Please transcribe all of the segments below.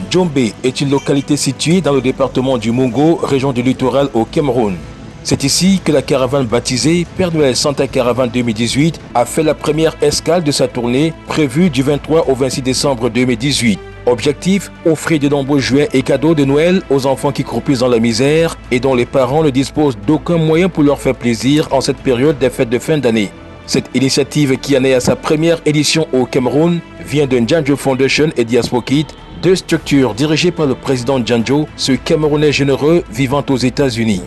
Djombe est une localité située dans le département du Mungo, région du littoral au Cameroun. C'est ici que la caravane baptisée Père Noël Santa Caravane 2018 a fait la première escale de sa tournée prévue du 23 au 26 décembre 2018. Objectif, offrir de nombreux jouets et cadeaux de Noël aux enfants qui croupissent dans la misère et dont les parents ne disposent d'aucun moyen pour leur faire plaisir en cette période des fêtes de fin d'année. Cette initiative qui en est à sa première édition au Cameroun vient de Njanjo Foundation et Diaspora Kit, deux structures dirigées par le président Njanjo, ce Camerounais généreux vivant aux États-Unis.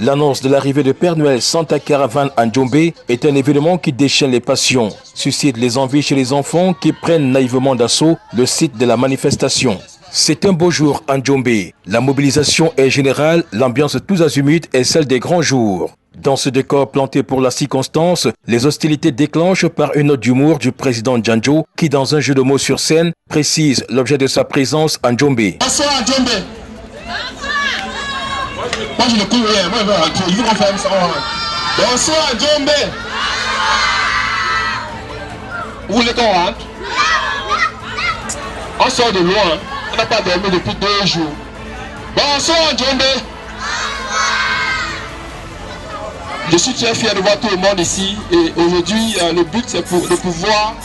L'annonce de l'arrivée de Père Noël Santa Caravane à Djombe est un événement qui déchaîne les passions, suscite les envies chez les enfants qui prennent naïvement d'assaut le site de la manifestation. C'est un beau jour à Djombe. La mobilisation est générale, l'ambiance tous azimuts est celle des grands jours. Dans ce décor planté pour la circonstance, les hostilités déclenchent par une note d'humour du président Njanjo qui, dans un jeu de mots sur scène, précise l'objet de sa présence à Djombe. Moi je ne cours rien, moi je veux rentrer, il faut qu'on fasse ça. Bonsoir Djombe. Vous voulez qu'on rentre? On sort de loin, on n'a pas dormi depuis 2 jours. Bonsoir Djombe. Je suis très fier de voir tout le monde ici et aujourd'hui le but c'est de pouvoir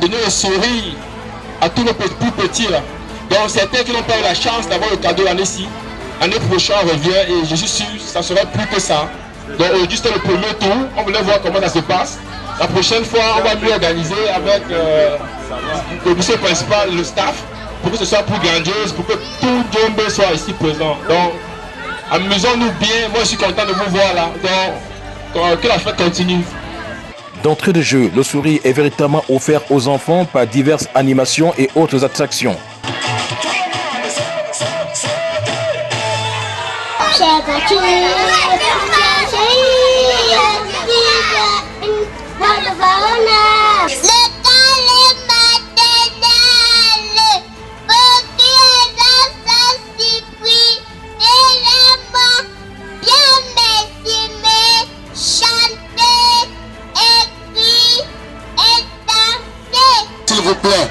donner le sourire à tous les plus petits là. Donc certains qui n'ont pas eu la chance d'avoir le cadeau l'année-ci. L'année prochaine on revient et je suis sûr que ça sera plus que ça. Donc aujourd'hui c'était le premier tour, on voulait voir comment ça se passe. La prochaine fois on va mieux organiser avec le commissaire principal, le staff, pour que ce soit plus grandiose, pour que tout Djombe soit ici présent. Donc amusons-nous bien, moi je suis content de vous voir là. Donc que la fête continue. D'entrée de jeu, le sourire est véritablement offert aux enfants par diverses animations et autres attractions. S'il vous plaît,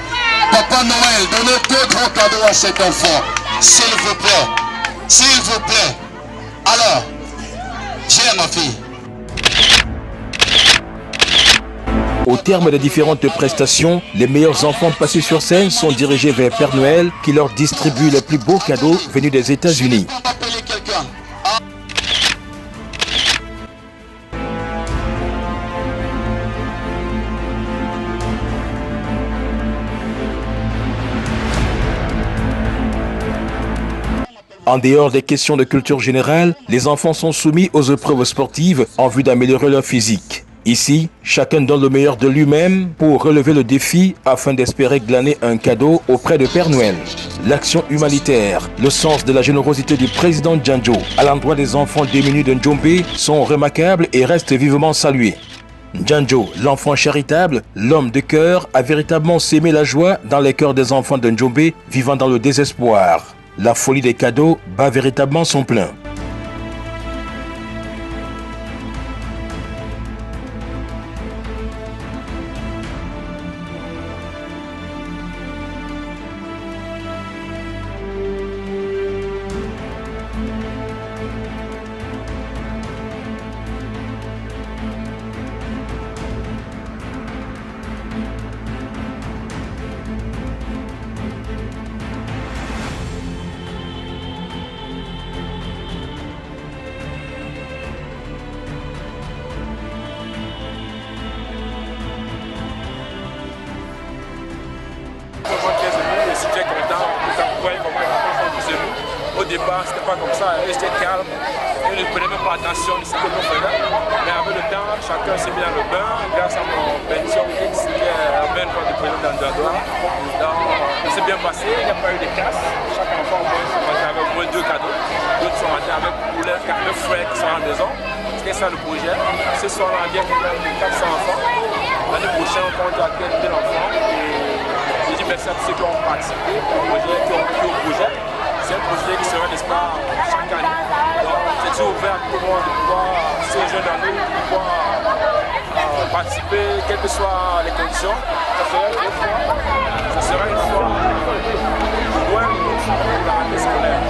Papa Noël, donnez 2 grands cadeaux à cet enfant. S'il vous plaît, s'il vous plaît. Alors, j'ai ma fille. Au terme des différentes prestations, les meilleurs enfants passés sur scène sont dirigés vers Père Noël qui leur distribue les plus beaux cadeaux venus des États-Unis. En dehors des questions de culture générale, les enfants sont soumis aux épreuves sportives en vue d'améliorer leur physique. Ici, chacun donne le meilleur de lui-même pour relever le défi afin d'espérer glaner un cadeau auprès de Père Noël. L'action humanitaire, le sens de la générosité du président Njanjo à l'endroit des enfants démunis de Djombe sont remarquables et restent vivement salués. Njanjo, l'enfant charitable, l'homme de cœur, a véritablement sémé la joie dans les cœurs des enfants de Djombe vivant dans le désespoir. La folie des cadeaux bat véritablement son plein. Au départ, c'était pas comme ça, c'était calme. Ils ne prenaient même pas attention de ce que nous faisions. Mais avec le temps, chacun s'est mis dans le bain grâce à mon pension X qui est un mentor du président d'Andoua. Donc, c'est bien passé, il n'y a pas eu de casse. Chaque enfant sont rentrés avec au moins 2 cadeaux. D'autres sont rentrés avec pour leurs frères qui sont à la maison. C'est ça le projet. Ce soir, on a bien 400 enfants. L'année prochaine, on compte à 1000 enfants. Et je dis merci à tous ceux qui ont participé au projet, qui ont pris au projet. C'est un projet qui sera, n'est-ce pas, chaque année. Donc, c'est toujours ouvert à tout le monde de pouvoir, ces jeunes dans nous, de pouvoir participer, quelles que soient les conditions. Ça sera une fois loin pour la rentrée scolaire.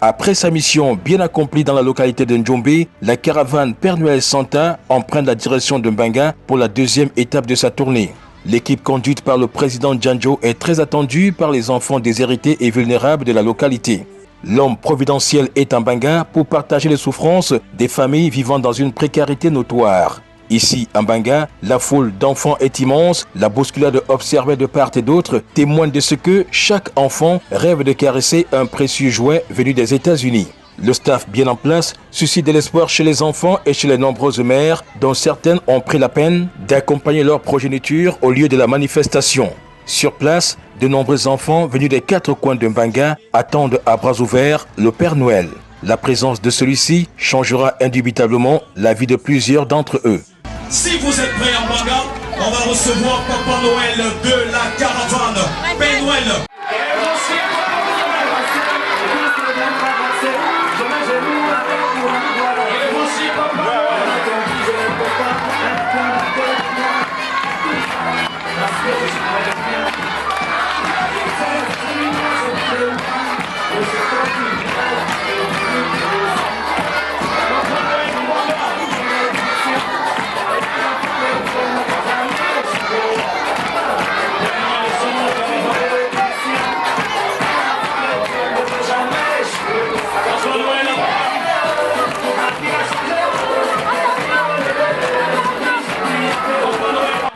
Après sa mission bien accomplie dans la localité de Njombe, la caravane Père Noël Santa emprunte la direction de Mbanga pour la deuxième étape de sa tournée. L'équipe conduite par le président Djanjo est très attendue par les enfants déshérités et vulnérables de la localité. L'homme providentiel est en Mbanga pour partager les souffrances des familles vivant dans une précarité notoire. Ici, à Mbanga, la foule d'enfants est immense, la bousculade observée de part et d'autre témoigne de ce que chaque enfant rêve de caresser un précieux jouet venu des États-Unis. Le staff bien en place suscite de l'espoir chez les enfants et chez les nombreuses mères, dont certaines ont pris la peine d'accompagner leur progéniture au lieu de la manifestation. Sur place, de nombreux enfants venus des 4 coins de Mbanga attendent à bras ouverts le Père Noël. La présence de celui-ci changera indubitablement la vie de plusieurs d'entre eux. Si vous êtes prêts en Mbanga, on va recevoir Papa Noël de la caravane Père Noël.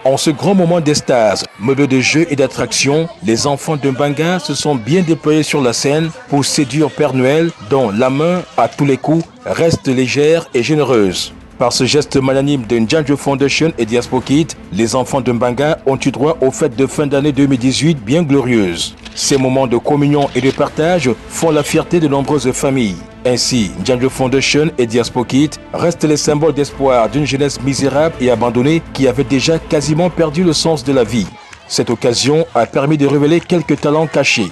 En ce grand moment d'extase, meublé de jeux et d'attractions, les enfants de Mbanga se sont bien déployés sur la scène pour séduire Père Noël dont la main, à tous les coups, reste légère et généreuse. Par ce geste magnanime de Djanjo Foundation et Diaspo Kid, les enfants de Mbanga ont eu droit aux fêtes de fin d'année 2018 bien glorieuses. Ces moments de communion et de partage font la fierté de nombreuses familles. Ainsi, Djanjo Foundation et Diaspo Kid restent les symboles d'espoir d'une jeunesse misérable et abandonnée qui avait déjà quasiment perdu le sens de la vie. Cette occasion a permis de révéler quelques talents cachés.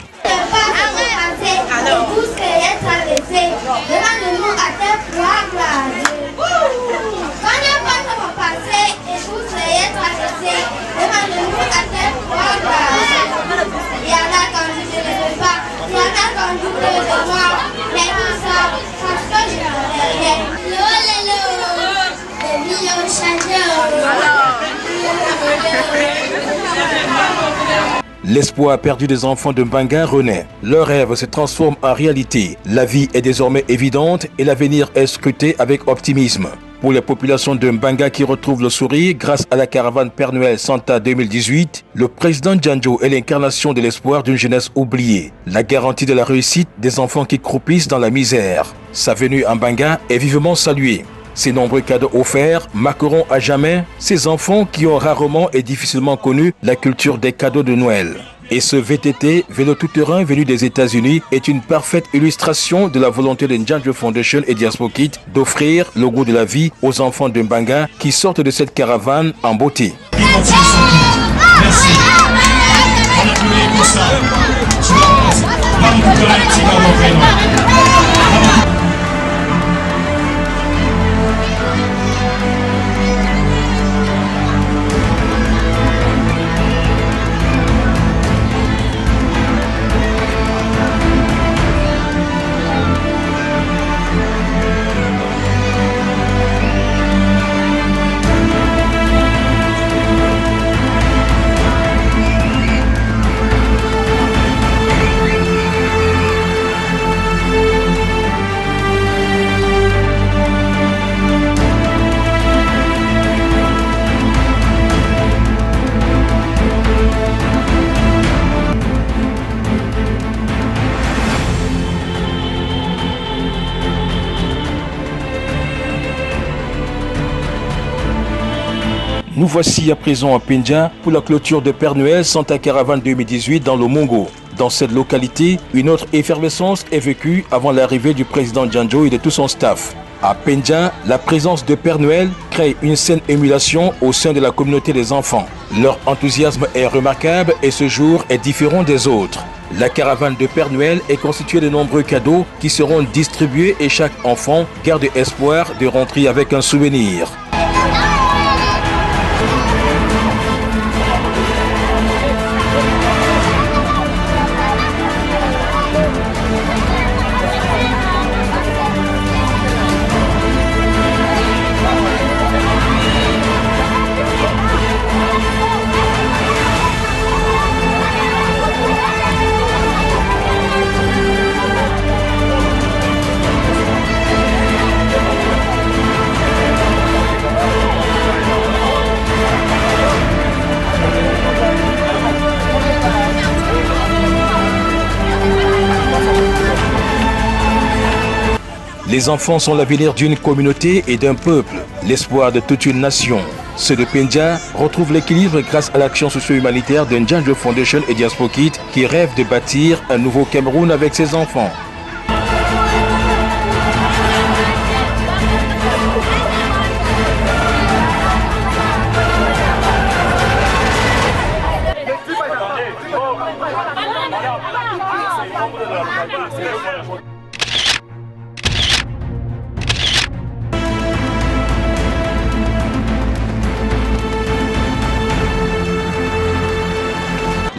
L'espoir perdu des enfants de Mbanga renaît. Leur rêve se transforme en réalité. La vie est désormais évidente et l'avenir est scruté avec optimisme. Pour les populations de Mbanga qui retrouvent le sourire grâce à la caravane Père Noël Santa 2018, le président Djanjo est l'incarnation de l'espoir d'une jeunesse oubliée, la garantie de la réussite des enfants qui croupissent dans la misère. Sa venue à Mbanga est vivement saluée. Ces nombreux cadeaux offerts marqueront à jamais ces enfants qui ont rarement et difficilement connu la culture des cadeaux de Noël. Et ce VTT, vélo tout-terrain venu des États-Unis, est une parfaite illustration de la volonté de Djanjo Foundation et Diaspo Kid d'offrir le goût de la vie aux enfants de Mbanga qui sortent de cette caravane en beauté. Merci. On applaudit pour ça. Nous voici à présent à Pendja pour la clôture de Père Noël Santa Caravane 2018 dans le Mongo. Dans cette localité, une autre effervescence est vécue avant l'arrivée du président Djanjo et de tout son staff. À Pendja, la présence de Père Noël crée une saine émulation au sein de la communauté des enfants. Leur enthousiasme est remarquable et ce jour est différent des autres. La caravane de Père Noël est constituée de nombreux cadeaux qui seront distribués et chaque enfant garde espoir de rentrer avec un souvenir. Les enfants sont l'avenir d'une communauté et d'un peuple, l'espoir de toute une nation. Ceux de Pendja retrouvent l'équilibre grâce à l'action socio-humanitaire de Djanjo Foundation et Diaspokit qui rêvent de bâtir un nouveau Cameroun avec ses enfants.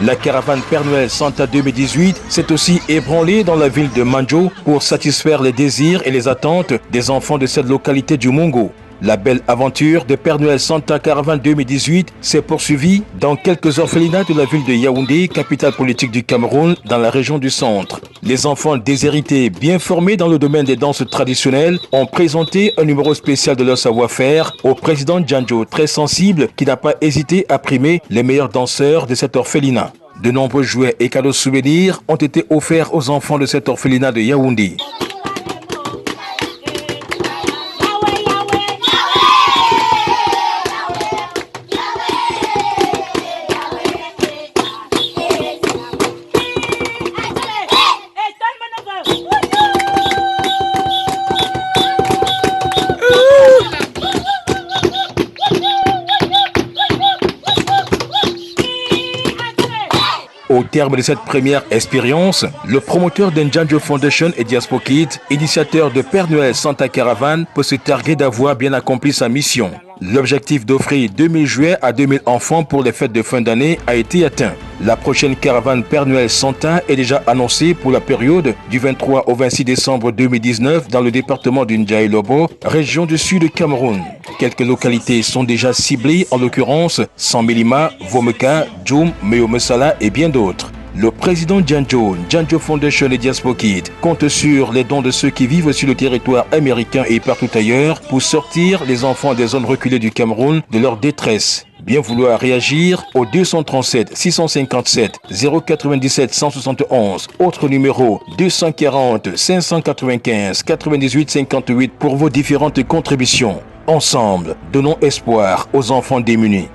La caravane Père Noël Santa 2018 s'est aussi ébranlée dans la ville de Manjo pour satisfaire les désirs et les attentes des enfants de cette localité du Mongo. La belle aventure de Père Noël Santa Caravane 2018 s'est poursuivie dans quelques orphelinats de la ville de Yaoundé, capitale politique du Cameroun, dans la région du centre. Les enfants déshérités, bien formés dans le domaine des danses traditionnelles, ont présenté un numéro spécial de leur savoir-faire au président Djanjo, très sensible, qui n'a pas hésité à primer les meilleurs danseurs de cet orphelinat. De nombreux jouets et cadeaux souvenirs ont été offerts aux enfants de cet orphelinat de Yaoundé. Au terme de cette première expérience, le promoteur de Djanjo Foundation et Diaspokit, initiateur de Père Noël Santa Caravane, peut se targuer d'avoir bien accompli sa mission. L'objectif d'offrir 2000 jouets à 2000 enfants pour les fêtes de fin d'année a été atteint. La prochaine caravane Père Noël Santa est déjà annoncée pour la période du 23 au 26 décembre 2019 dans le département du Ndjaïlobo, région du sud du Cameroun. Quelques localités sont déjà ciblées, en l'occurrence Sambilima, Vomeka, Djoum, Meomesala et bien d'autres. Le président Djanjo Foundation et Diaspokit compte sur les dons de ceux qui vivent sur le territoire américain et partout ailleurs pour sortir les enfants des zones reculées du Cameroun de leur détresse. Bien vouloir réagir au 237 657 097 171, autre numéro 240 595 98 58 pour vos différentes contributions. Ensemble, donnons espoir aux enfants démunis.